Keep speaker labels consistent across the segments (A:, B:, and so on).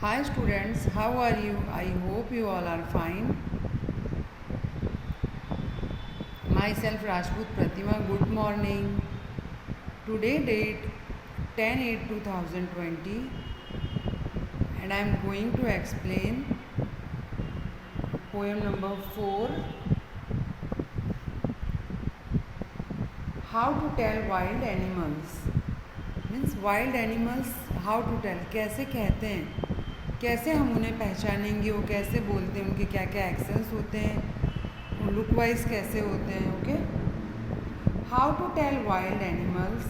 A: Hi students, how are you? I hope you all are fine. Myself Rajput Pratima, good morning. Today date 10/8/2020 and I am going to explain poem number 4, How to tell wild animals. Means wild animals, how to tell, कैसे कहते हैं, कैसे हम उन्हें पहचानेंगे, वो कैसे बोलते हैं, उनके क्या क्या एक्शंस होते हैं, लुक वाइज कैसे होते हैं. Okay, how to tell wild animals,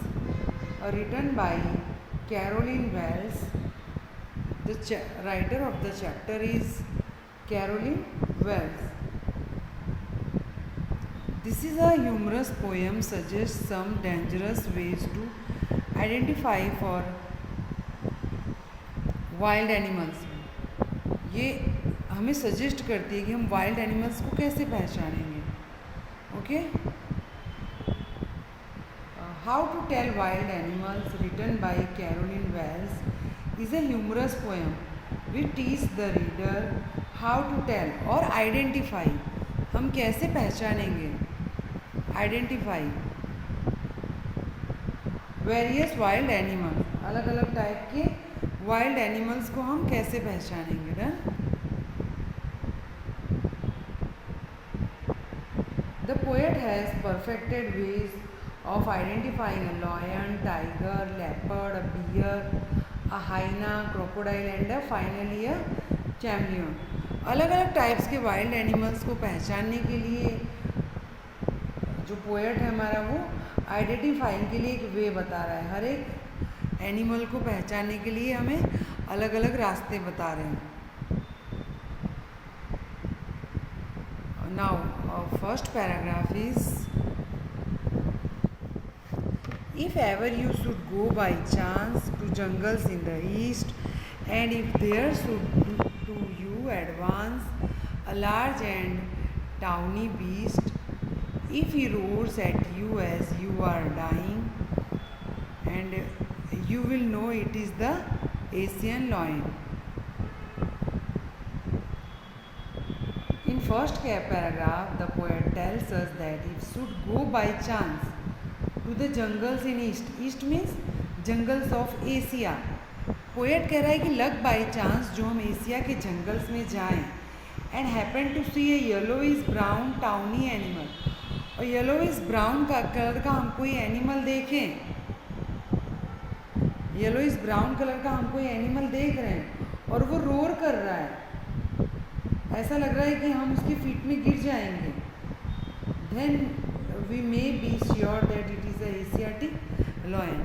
A: written by Caroline Wells. The writer of the chapter is Caroline Wells. This is a humorous poem suggests some dangerous ways to identify for wild animals. ये हमें suggest करती है कि हम wild animals को कैसे पहचानेंगे. Okay, how to tell wild animals written by Caroline Wells is a humorous poem which teach the reader how to tell और आइडेंटिफाई. हम कैसे पहचानेंगे, आइडेंटिफाई वेरियस वाइल्ड एनिमल्स, अलग अलग टाइप के वाइल्ड एनिमल्स को हम कैसे पहचानेंगे. Done. The poet has perfected ways of identifying a lion, tiger, leopard, a bear, a hyena, crocodile and finally a chameleon. अलग अलग टाइप्स के वाइल्ड एनिमल्स को पहचानने के लिए जो पोएट है हमारा, वो आइडेंटिफाइंग के लिए एक वे बता रहा है. हर एक एनिमल को पहचानने के लिए हमें अलग अलग रास्ते बता रहे हैं. Now first paragraph is, if ever you should go by chance to jungles in the east and if there should to you advance a large and tawny beast, if he roars at you as you are dying, and you will know it is the Asian lion. In first paragraph, the poet tells us that if should go by chance to the jungles in east. East means jungles of Asia. Poet कह रहा है कि लग by chance जो हम Asia के jungles में जाएं and happen to see a yellowish brown tawny animal, और येलोइश ब्राउन का कलर का हम कोई एनिमल देखें, येलोइश ब्राउन कलर का हम कोई एनिमल देख रहे हैं और वो रोर कर रहा है, ऐसा लग रहा है कि हम उसकी फीट में गिर जाएंगे, then we may be sure that it is a Asiatic lion.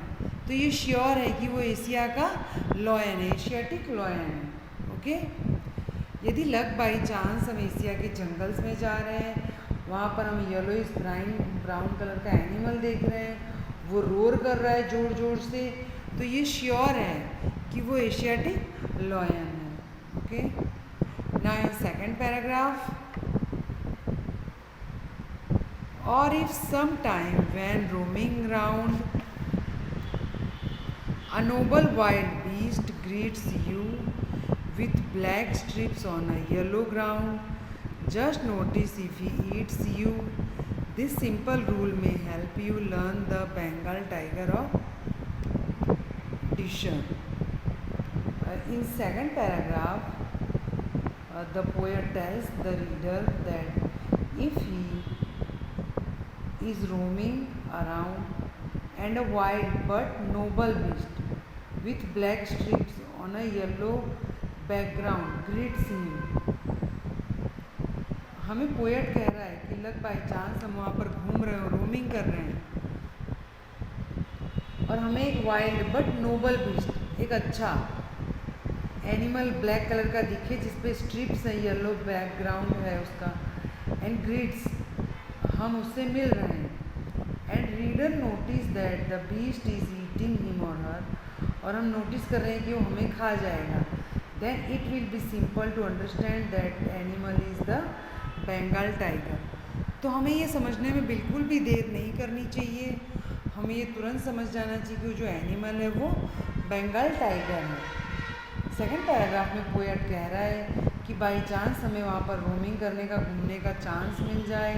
A: तो ये श्योर है कि वो एशिया का लॉयन है, एशियाटिक लॉयन है. ओके, यदि लग बाई चांस हम एशिया के जंगल्स में जा रहे हैं, वहाँ पर हम येलोइश ब्राउन कलर का एनिमल देख रहे हैं, वो रोर कर रहा है ज़ोर ज़ोर से, तो ये श्योर है कि वो एशियाटिक लॉयन है. Okay, now in second paragraph, और if some time when roaming round a noble wild beast greets you with black strips on a yellow ground, just notice if he eats you. This simple rule may help you learn the Bengal tiger of Dishon. In second paragraph, the poet tells the reader that if he is roaming around and a wild but noble beast with black strips on a yellow background greets him. हमें poet कह रहा है कि लग by chance हम वहाँ पर घूम रहे हो, रोमिंग कर रहे हैं, और हमें एक वाइल्ड बट नोबल बीस्ट, एक अच्छा एनिमल ब्लैक कलर का दिखे जिसपे स्ट्रिप्स है, येलो बैकग्राउंड है उसका, एंड ग्रीट्स, हम उससे मिल रहे हैं, and reader notice that the beast is eating him और हर, और हम नोटिस कर रहे हैं कि वो हमें खा जाएगा, then it will be simple to understand that animal is the Bengal tiger. तो हमें ये समझने में बिल्कुल भी देर नहीं करनी चाहिए, हमें ये तुरंत समझ जाना चाहिए कि जो एनिमल है वो बंगाल टाइगर है. सेकंड पैराग्राफ में पोएट कह रहा है कि बाई चांस हमें वहाँ पर रोमिंग करने का, घूमने का चांस मिल जाए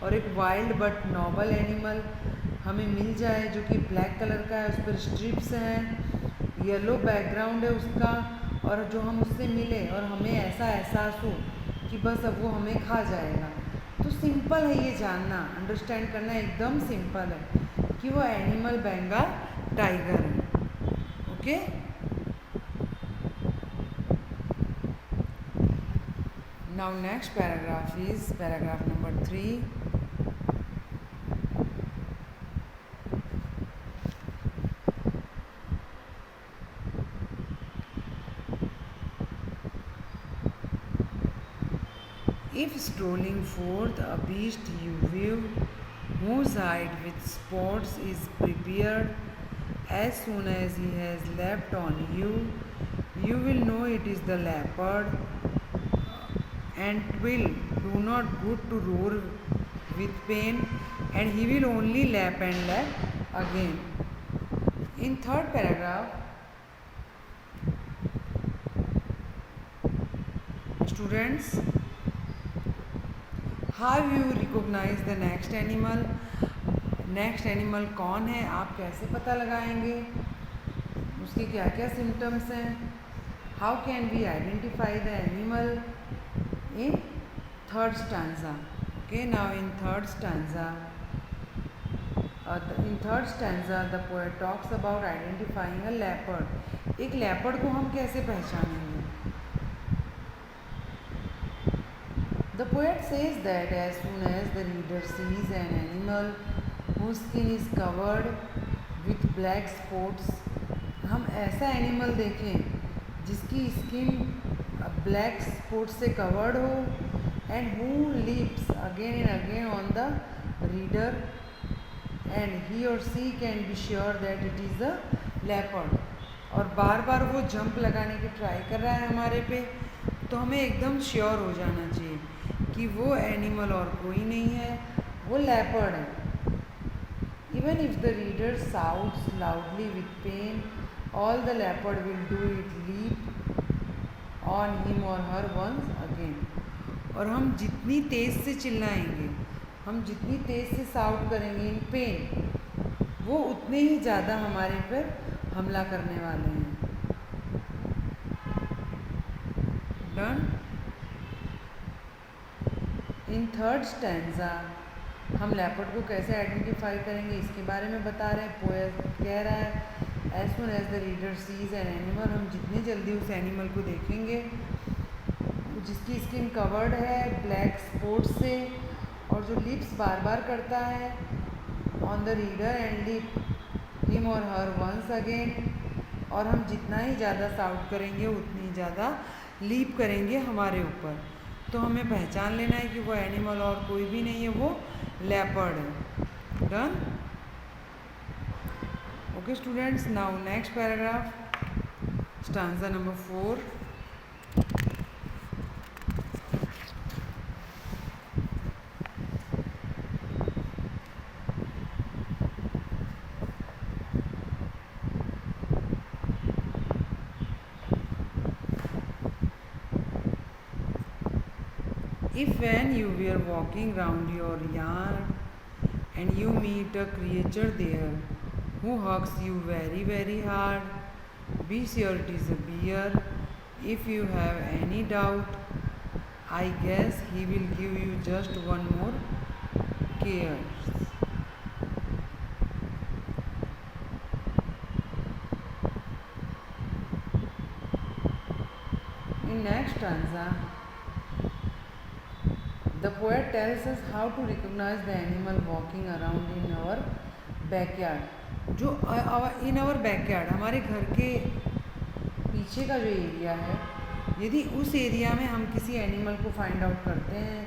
A: और एक वाइल्ड बट नॉबल एनिमल हमें मिल जाए जो कि ब्लैक कलर का है, उस पर स्ट्रिप्स हैं, येलो बैकग्राउंड है उसका, और जो हम उससे मिले और हमें ऐसा एहसास हो कि बस अब वो हमें खा जाएगा। तो सिंपल है ये जानना, अंडरस्टैंड करना एकदम सिंपल है कि वो एनिमल बंगाल टाइगर है। Okay, now next paragraph is paragraph number 3. If strolling forth a beast you view, whose hide with spots is prepared, as soon as he has leapt on you, you will know it is the leopard, and 'twill do not good to roar with pain, and he will only lap and lap again. In third paragraph, students, how you recognize the next animal? Next animal कौन है, आप कैसे पता लगाएंगे, उसके क्या क्या symptoms हैं? How can we identify the animal in third stanza? Okay, now in third stanza the poet talks about identifying a leopard. एक लेपर्ड को हम कैसे पहचानेंगे? The poet says that as soon as the reader sees an animal whose skin is covered with black spots, हम ऐसा animal देखें जिसकी skin black spot से कवर्ड हो, and who leaps again and again on the reader, and he or she can be sure that it is a leopard, और बार बार वो jump लगाने की ट्राई कर रहा है हमारे पे, तो हमें एकदम श्योर हो जाना चाहिए कि वो एनिमल और कोई नहीं है, वो लेपर्ड है। Even if the reader shouts loudly with pain, all the leopard will do it leap on him or her once again. और हम जितनी तेज़ से चिल्लाएंगे, हम जितनी तेज़ से शाउट करेंगे इन पेन, वो उतने ही ज़्यादा हमारे पर हमला करने वाले हैं। डन। इन थर्ड स्टैंजा हम लेपर्ड को कैसे आइडेंटिफाई करेंगे इसके बारे में बता रहे हैं। पोएट कह रहा है as soon as the reader sees an animal, हम जितनी जल्दी उस एनिमल को देखेंगे जिसकी स्किन कवर्ड है ब्लैक स्पॉट से, और जो लिप्स बार बार करता है on the reader and leap him और हर वंस अगेन, और हम जितना ही ज़्यादा साउट करेंगे उतनी ज़्यादा लीप करेंगे हमारे ऊपर, तो हमें पहचान लेना है कि वो एनिमल और कोई भी नहीं है, वो लेपर्ड है। Done. Okay students, now next paragraph, stanza number 4. If when you were walking round your yard and you meet a creature there who hugs you very very hard, be sure it is a bear. If you have any doubt, I guess he will give you just one more kiss. In next stanza, the poet tells us how to recognize the animal walking around in our backyard. जो in our backyard, हमारे घर के पीछे का जो area है, यदि उस एरिया में हम किसी एनिमल को फाइंड आउट करते हैं,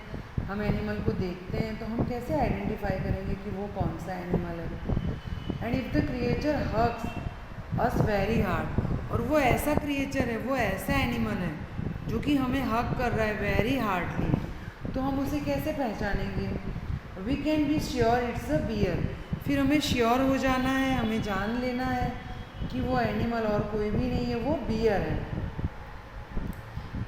A: हम एनिमल को देखते हैं, तो हम कैसे आइडेंटिफाई करेंगे कि वो कौन सा एनिमल है? And if the creature hugs us very hard, और वो ऐसा क्रिएचर है, वो ऐसा एनिमल है जो कि हमें हग कर रहा है वेरी हार्डली, तो हम उसे कैसे पहचानेंगे? We can be sure it's a bear, फिर हमें श्योर हो जाना है, हमें जान लेना है कि वो एनिमल और कोई भी नहीं है, वो बियर है।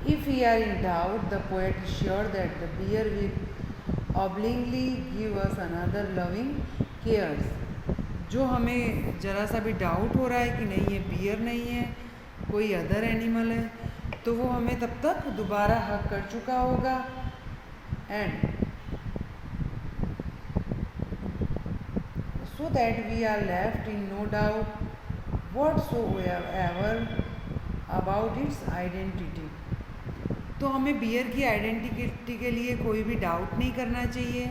A: If we are in doubt, the poet is sure that the bear will oblongly give us another loving cares. जो हमें ज़रा सा भी डाउट हो रहा है कि नहीं ये बियर नहीं है, कोई अदर एनिमल है, तो वो हमें तब तक दोबारा हक कर चुका होगा. And so that we are left in no doubt whatsoever about its identity. तो हमें बियर की आइडेंटिटी के लिए कोई भी डाउट नहीं करना चाहिए.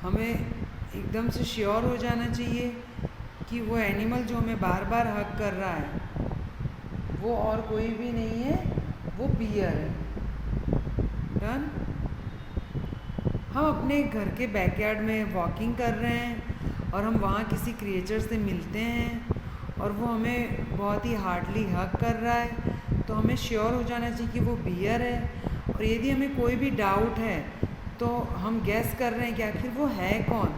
A: हमें एकदम से श्योर हो जाना चाहिए कि वो एनिमल जो हमें बार बार हक कर रहा है वो और कोई भी नहीं है, वो बियर है. डन. हम अपने घर के बैकयार्ड में वॉकिंग कर रहे हैं और हम वहाँ किसी क्रिएचर से मिलते हैं और वो हमें बहुत ही हार्डली हक कर रहा है, तो हमें श्योर हो जाना चाहिए कि वो बियर है. और यदि हमें कोई भी डाउट है तो हम गैस कर रहे हैं कि आखिर वो है कौन,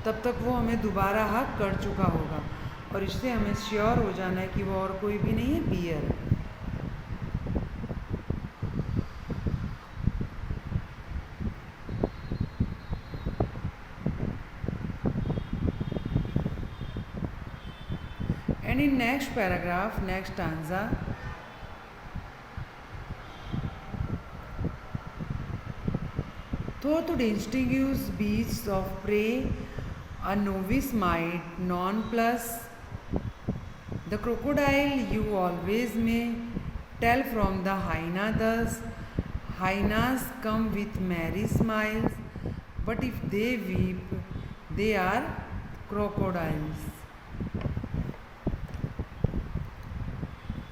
A: तब तक वो हमें दोबारा हक कर चुका होगा और इससे हमें श्योर हो जाना है कि वो और कोई भी नहीं है, बियर है. And in next paragraph, next stanza, though to distinguish beasts of prey, a novice might nonplus. The crocodile you always may tell from the hyena thus. Hyenas come with merry smiles, but if they weep, they are crocodiles.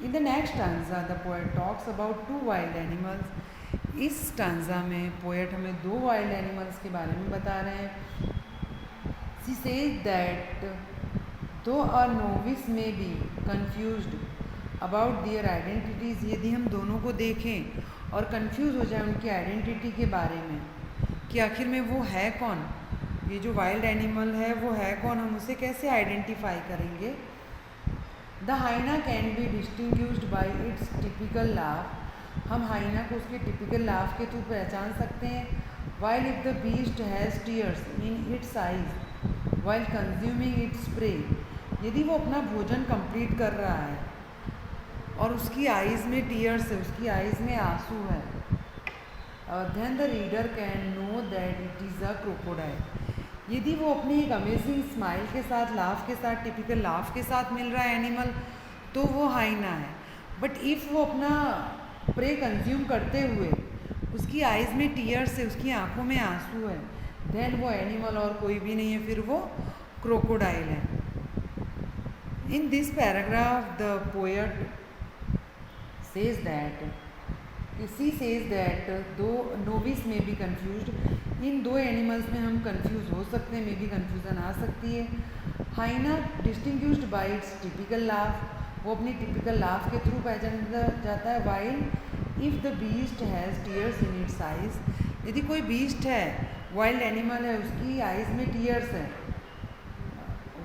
A: In the next stanza, the poet talks about two wild animals. इस stanza में poet हमें दो wild animals के बारे में बता रहे हैं. She says that though a novice may be confused about their identities, यदि हम दोनों को देखें और कंफ्यूज हो जाए उनकी आइडेंटिटी के बारे में कि आखिर में वो है कौन, ये जो वाइल्ड एनिमल है वो है कौन, हम उसे कैसे आइडेंटिफाई करेंगे. The hyena can be distinguished by its typical laugh. हम हाइना को उसके टिपिकल लाफ के थ्रू पहचान सकते हैं. While if the beast has tears in its eyes while consuming its pray. यदि वो अपना भोजन कंप्लीट कर रहा है और उसकी आइज़ में टीयर्स है, उसकी आइज़ में आंसू है, then the reader can know that it is a crocodile. यदि वो अपनी एक अमेजिंग स्माइल के साथ, लाफ के साथ, टिपिकल लाफ के साथ मिल रहा है एनिमल, तो वो हाइना है. बट इफ़ वो अपना प्रे कंज्यूम करते हुए उसकी आइज़ में टीयर्स है, उसकी आंखों में आंसू है, देन वो एनिमल और कोई भी नहीं है, फिर वो क्रोकोडाइल है. In this paragraph the poet says that she says that दो नोविस में भी कंफ्यूज्ड. इन दो एनिमल्स में हम कंफ्यूज हो सकते हैं, मे भी कंफ्यूजन आ सकती है. Hyena distinguished by its typical laugh, वो अपनी टिपिकल लाफ के थ्रू पहचाना जाता है. While if the beast has tears in its eyes, यदि कोई बीस्ट है, वाइल्ड एनिमल है, उसकी आइज़ में टीयर्स है,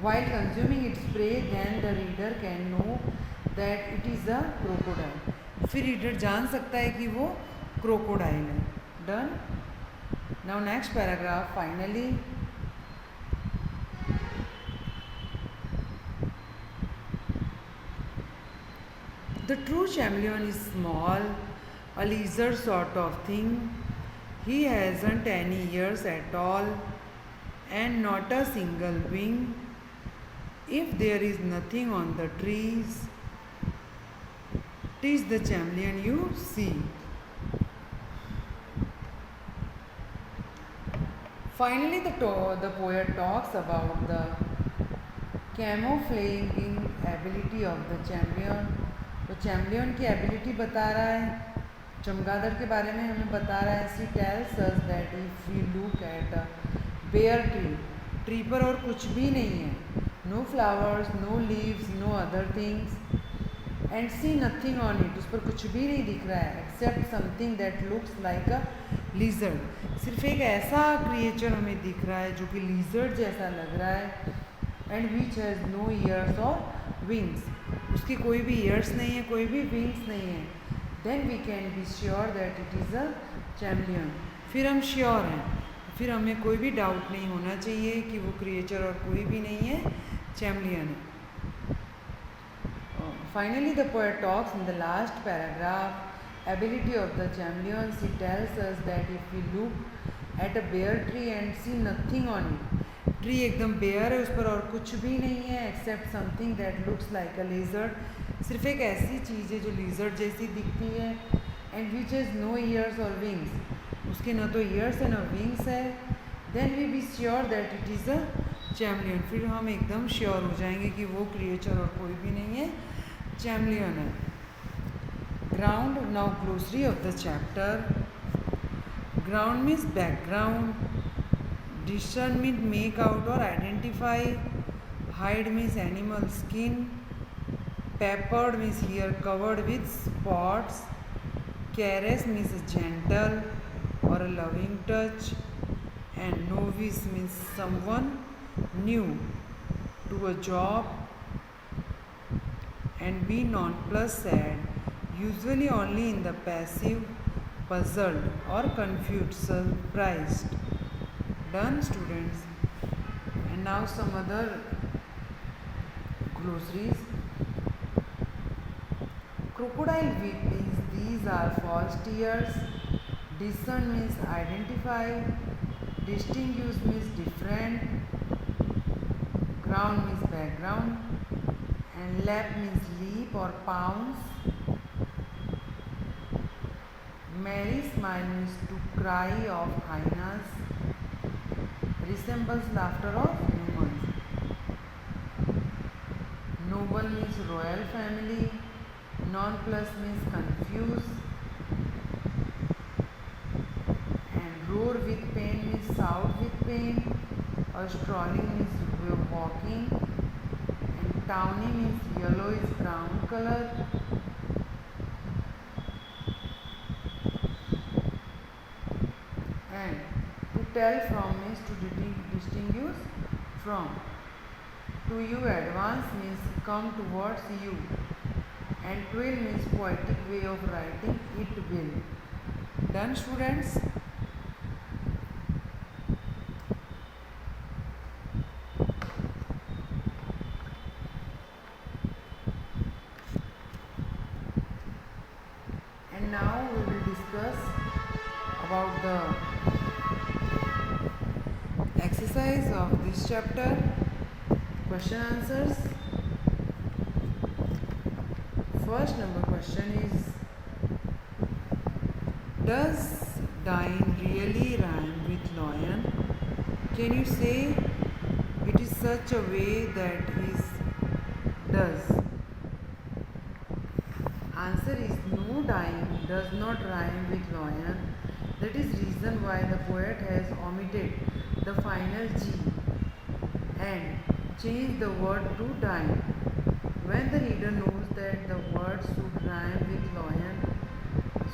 A: while consuming its prey, then the reader can know that it is a crocodile. फिर रीडर जान सकता है कि वो क्रोकोडाइल है. Done. Now next paragraph. Finally the true chameleon is small, a lizard sort of thing. He hasn't any ears at all and not a single wing. If there is nothing on the trees, 'tis the chameleon you see. Finally, the poet talks about the camouflaging ability of the chameleon. तो champion की ability बता रहा है, चमगादड़ के बारे में हमें बता रहा है. She tells us that if we look at a bare tree, tree पर और कुछ भी नहीं है, no flowers, no leaves, no other things, and see nothing on it, उस पर कुछ भी नहीं दिख रहा है except something that looks like a lizard. सिर्फ एक ऐसा क्रिएचर हमें दिख रहा है जो कि लिजर्ड जैसा लग रहा है. And which has no ears और विंग्स, उसकी कोई भी ईयर्स नहीं है, कोई भी विंग्स नहीं है. then we can be sure that it is a chameleon. फिर हम श्योर हैं, फिर हमें कोई भी डाउट नहीं होना चाहिए कि वो क्रिएचर और कोई भी नहीं है, chameleon है. Finally, the poet talks in the last paragraph ability of the chameleons. He tells us that if we look at a bare tree and see nothing on it, tree एकदम bare है, उस पर और कुछ भी नहीं है except something that looks like a lizard, सिर्फ एक ऐसी चीज़ है जो लेजर्ड जैसी दिखती है, and which has no ears और विंग्स, उसके ना तो ईयर्स है ना विंग्स है, then we be sure that it is a chameleon. फिर हम एकदम श्योर हो जाएंगे कि वो क्रिएचर और कोई भी नहीं है, चैमलियन है. Ground. Now glossary of the chapter. Ground means background. Discern means make out or identify. Hide means animal skin. Peppered means hair covered with spots. Caress means gentle or a loving touch. And novice means someone new to a job. And be nonplussed sad, usually only in the passive, puzzled or confused, surprised. Done, students. And now some other glossaries. Crocodile weep means these are false tears. Discern means identify. Distinguish means different. Ground means background. And lap means leap or pounce. Merry smile means to cry of hyenas. Resembles laughter of humans. Noble means royal family. Nonplus means confused. And roar with pain means shout with pain. Or strolling means walking. And tawny means yellowish brown color. And to tell from means to distinguish from. To you advance means come towards you. And twill means poetic way of writing it will. Done, students? And now we will discuss about the exercise of this chapter. Question answers. First number question is, does dine really rhyme with lion? Can you say it is such a way that is does? Answer is no, dine does not rhyme with lion. That is reason why the poet has omitted the final G and changed the word to dine. When the reader knows that the word should rhyme with lion,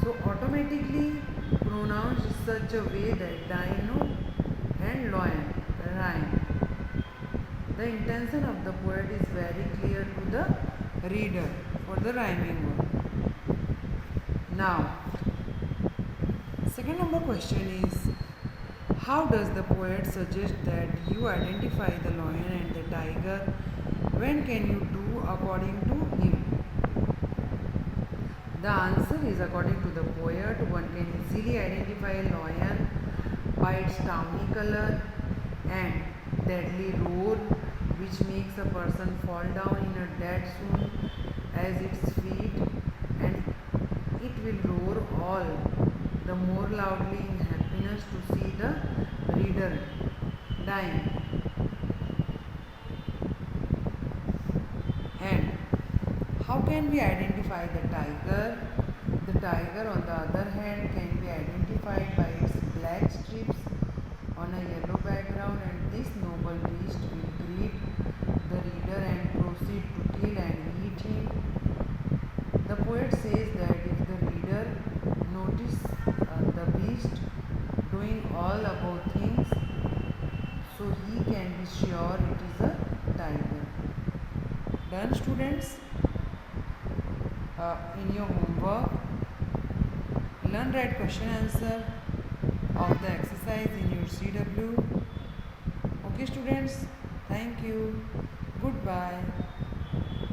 A: so automatically pronounced in such a way that dino and lion rhyme. The intention of the poet is very clear to the reader for the rhyming word. Now, second number question is, how does the poet suggest that you identify the lion and the tiger? When can you do according to him? The answer is, according to the poet, one can easily identify a lion by its tawny color and deadly roar, which makes a person fall down in a dead swoon as its feet, and it will roar all the more loudly in happiness to see the reader dying. And how can we identify the tiger? The tiger, on the other hand, can be identified by its black strips on a yellow background, and this noble beast will greet the reader and proceed to kill and eat him. The poet says that if the reader notice the beast doing all above things, so he can be sure it is a tiger. Done, students? In your homework, learn write question answer of the exercise in your CW. Okay students, thank you, goodbye.